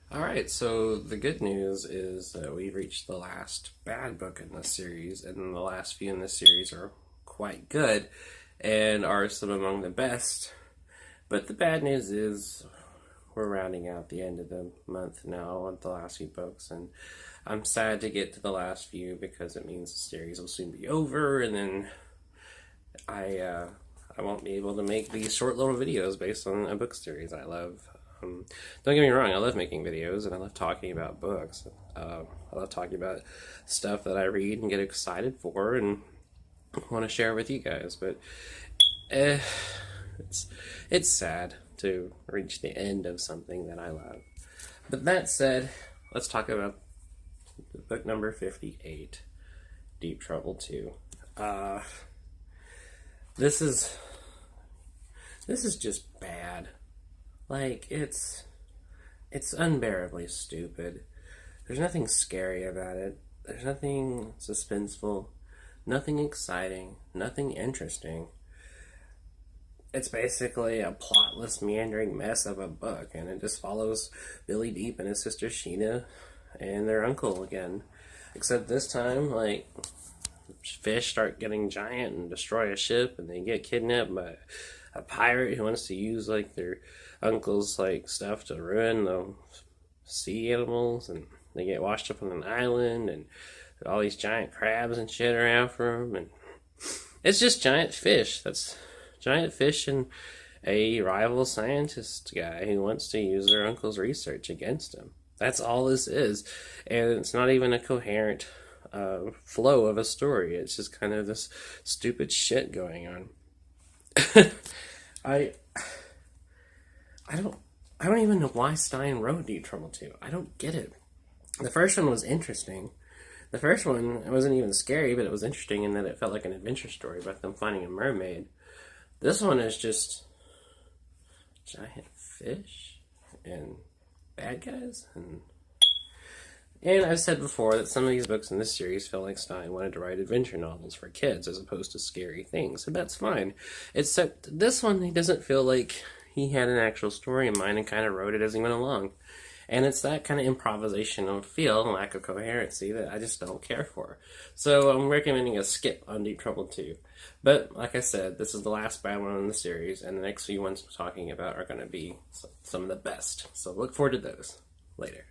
Alright, so the good news is that we've reached the last bad book in this series, and the last few in this series are quite good and are some among the best. But the bad news is we're rounding out the end of the month now with the last few books, and I'm sad to get to the last few because it means the series will soon be over, and then I won't be able to make these short little videos based on a book series I love. Don't get me wrong, I love making videos and I love talking about books. I love talking about stuff that I read and get excited for and want to share with you guys. But eh, it's it's sad to reach the end of something that I love. But that said, let's talk about book number 58, Deep Trouble 2. Uh, this is this is just bad. Like, it's unbearably stupid. There's nothing scary about it. There's nothing suspenseful, nothing exciting, nothing interesting. It's basically a plotless, meandering mess of a book, and it just follows Billy Deep and his sister Sheena and their uncle again. Except this time, like, fish start getting giant and destroy a ship, and they get kidnapped by a pirate who wants to use like their uncle's like stuff to ruin the sea animals, and they get washed up on an island, and all these giant crabs and shit are after them, and it's just giant fish. That's giant fish and a rival scientist guy who wants to use their uncle's research against him. That's all this is, and it's not even a coherent flow of a story. It's just kind of this stupid shit going on. I I don't even know why Stein wrote Deep Trouble 2. I don't get it. The first one was interesting. The first one, it wasn't even scary, but it was interesting in that it felt like an adventure story about them finding a mermaid. This one is just giant fish and bad guys, and I've said before that some of these books in this series feel like Stein wanted to write adventure novels for kids as opposed to scary things, and that's fine. Except this one, he doesn't feel like he had an actual story in mind and kind of wrote it as he went along. And it's that kind of improvisational feel and lack of coherency that I just don't care for. So I'm recommending a skip on Deep Trouble 2. But like I said, this is the last bad one in the series, and the next few ones we're talking about are going to be some of the best. So look forward to those later.